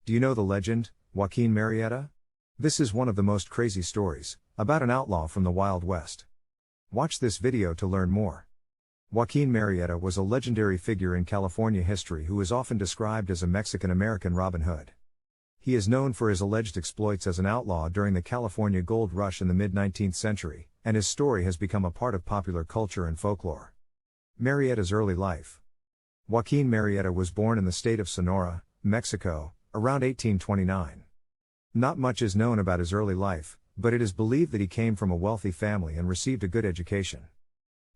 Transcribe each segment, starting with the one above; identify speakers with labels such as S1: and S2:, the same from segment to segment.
S1: Do you know the legend, Joaquin Murrieta? This is one of the most crazy stories, about an outlaw from the Wild West. Watch this video to learn more. Joaquin Murrieta was a legendary figure in California history who is often described as a Mexican-American Robin Hood. He is known for his alleged exploits as an outlaw during the California gold rush in the mid-19th century, and his story has become a part of popular culture and folklore. Murrieta's early life. Joaquin Murrieta was born in the state of Sonora, Mexico, around 1829. Not much is known about his early life, but it is believed that he came from a wealthy family and received a good education.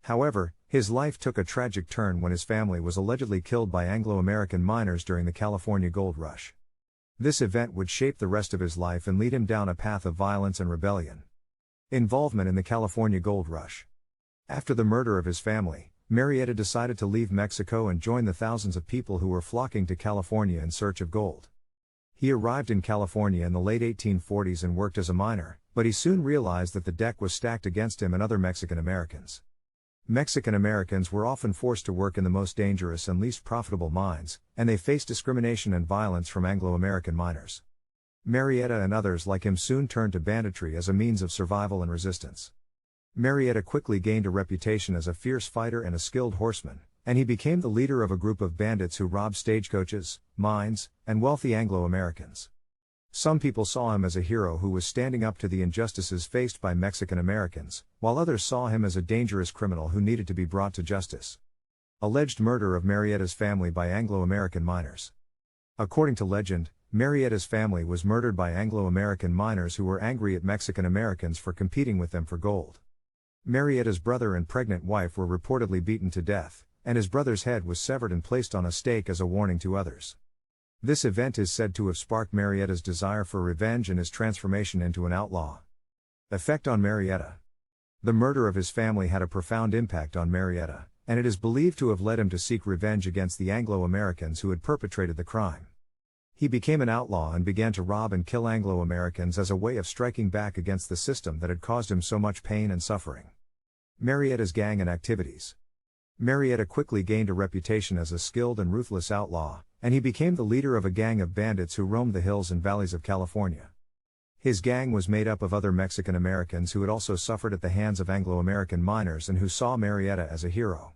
S1: However, his life took a tragic turn when his family was allegedly killed by Anglo-American miners during the California gold rush. This event would shape the rest of his life and lead him down a path of violence and rebellion. Involvement in the California gold rush. After the murder of his family, Murrieta decided to leave Mexico and join the thousands of people who were flocking to California in search of gold. He arrived in California in the late 1840s and worked as a miner, but he soon realized that the deck was stacked against him and other Mexican Americans. Mexican Americans were often forced to work in the most dangerous and least profitable mines, and they faced discrimination and violence from Anglo-American miners. Murrieta and others like him soon turned to banditry as a means of survival and resistance. Murrieta quickly gained a reputation as a fierce fighter and a skilled horseman, and he became the leader of a group of bandits who robbed stagecoaches, mines, and wealthy Anglo-Americans. Some people saw him as a hero who was standing up to the injustices faced by Mexican Americans, while others saw him as a dangerous criminal who needed to be brought to justice. Alleged murder of Murrieta's family by Anglo-American miners. According to legend, Murrieta's family was murdered by Anglo-American miners who were angry at Mexican Americans for competing with them for gold. Murrieta's brother and pregnant wife were reportedly beaten to death, and his brother's head was severed and placed on a stake as a warning to others. This event is said to have sparked Murrieta's desire for revenge and his transformation into an outlaw. Effect on Murrieta. The murder of his family had a profound impact on Murrieta, and it is believed to have led him to seek revenge against the Anglo-Americans who had perpetrated the crime. He became an outlaw and began to rob and kill Anglo-Americans as a way of striking back against the system that had caused him so much pain and suffering. Murrieta's gang and activities. Murrieta quickly gained a reputation as a skilled and ruthless outlaw, and he became the leader of a gang of bandits who roamed the hills and valleys of California. His gang was made up of other Mexican Americans who had also suffered at the hands of Anglo-American miners and who saw Murrieta as a hero.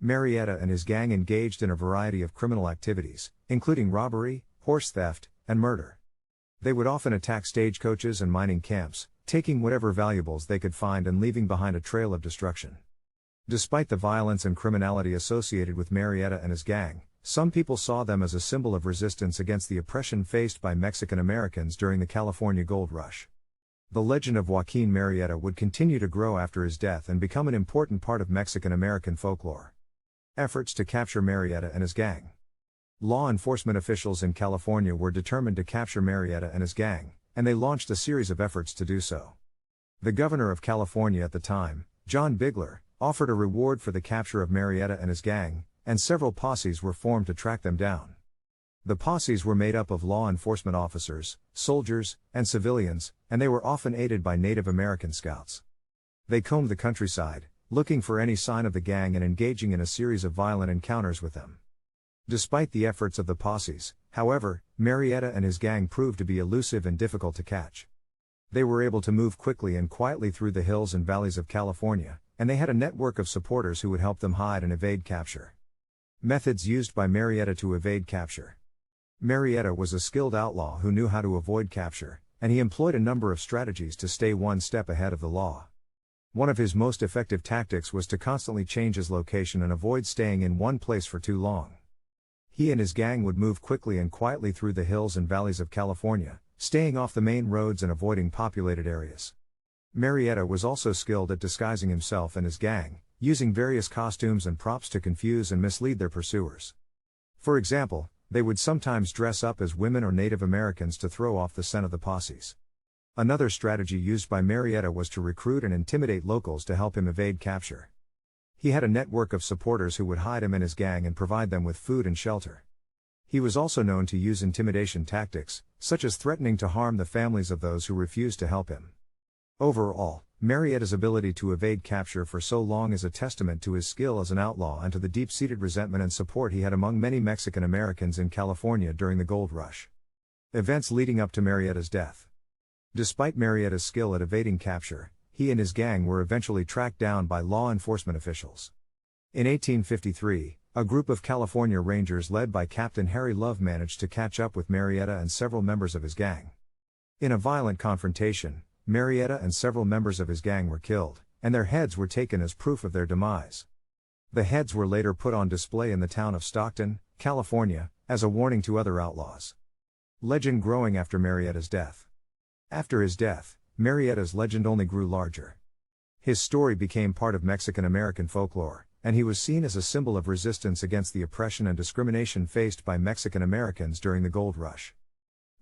S1: Murrieta and his gang engaged in a variety of criminal activities, including robbery, horse theft, and murder. They would often attack stagecoaches and mining camps, taking whatever valuables they could find and leaving behind a trail of destruction. Despite the violence and criminality associated with Murrieta and his gang, some people saw them as a symbol of resistance against the oppression faced by Mexican Americans during the California gold rush. The legend of Joaquin Murrieta would continue to grow after his death and become an important part of Mexican American folklore. Efforts to capture Murrieta and his gang. Law enforcement officials in California were determined to capture Murrieta and his gang, and they launched a series of efforts to do so. The governor of California at the time, John Bigler, offered a reward for the capture of Murrieta and his gang, and several posses were formed to track them down. The posses were made up of law enforcement officers, soldiers, and civilians, and they were often aided by Native American scouts. They combed the countryside, looking for any sign of the gang and engaging in a series of violent encounters with them. Despite the efforts of the posses, however, Murrieta and his gang proved to be elusive and difficult to catch. They were able to move quickly and quietly through the hills and valleys of California, and they had a network of supporters who would help them hide and evade capture. Methods used by Murrieta to evade capture. Murrieta was a skilled outlaw who knew how to avoid capture, and he employed a number of strategies to stay one step ahead of the law. One of his most effective tactics was to constantly change his location and avoid staying in one place for too long. He and his gang would move quickly and quietly through the hills and valleys of California, staying off the main roads and avoiding populated areas. Murrieta was also skilled at disguising himself and his gang, using various costumes and props to confuse and mislead their pursuers. For example, they would sometimes dress up as women or Native Americans to throw off the scent of the posses. Another strategy used by Murrieta was to recruit and intimidate locals to help him evade capture. He had a network of supporters who would hide him and his gang and provide them with food and shelter. He was also known to use intimidation tactics, such as threatening to harm the families of those who refused to help him. Overall, Murrieta's ability to evade capture for so long is a testament to his skill as an outlaw and to the deep-seated resentment and support he had among many Mexican Americans in California during the gold rush. Events leading up to Murrieta's death. Despite Murrieta's skill at evading capture, he and his gang were eventually tracked down by law enforcement officials. In 1853, a group of California Rangers led by Captain Harry Love managed to catch up with Murrieta and several members of his gang. In a violent confrontation, Murrieta and several members of his gang were killed, and their heads were taken as proof of their demise. The heads were later put on display in the town of Stockton, California, as a warning to other outlaws. Legend growing after Murrieta's death. After his death, Murrieta's legend only grew larger. His story became part of Mexican-American folklore, and he was seen as a symbol of resistance against the oppression and discrimination faced by Mexican Americans during the Gold Rush.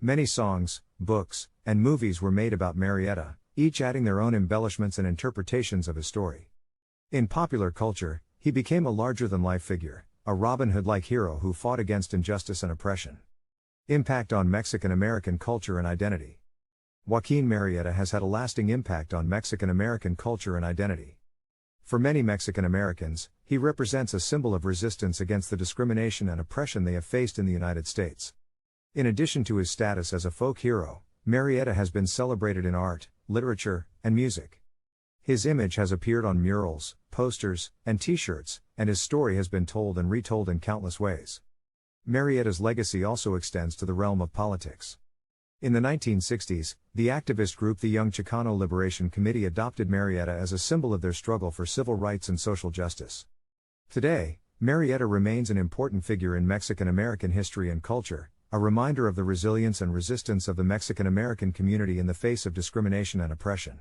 S1: Many songs, books, and movies were made about Murrieta, each adding their own embellishments and interpretations of his story. In popular culture, he became a larger-than-life figure, a Robin Hood-like hero who fought against injustice and oppression. Impact on Mexican-American culture and identity. Joaquin Murrieta has had a lasting impact on Mexican-American culture and identity. For many Mexican Americans, he represents a symbol of resistance against the discrimination and oppression they have faced in the United States. In addition to his status as a folk hero, Murrieta has been celebrated in art, literature, and music. His image has appeared on murals, posters, and t-shirts, and his story has been told and retold in countless ways. Murrieta's legacy also extends to the realm of politics. In the 1960s, the activist group the Young Chicano Liberation Committee adopted Murrieta as a symbol of their struggle for civil rights and social justice. Today, Murrieta remains an important figure in Mexican American history and culture, a reminder of the resilience and resistance of the Mexican American community in the face of discrimination and oppression.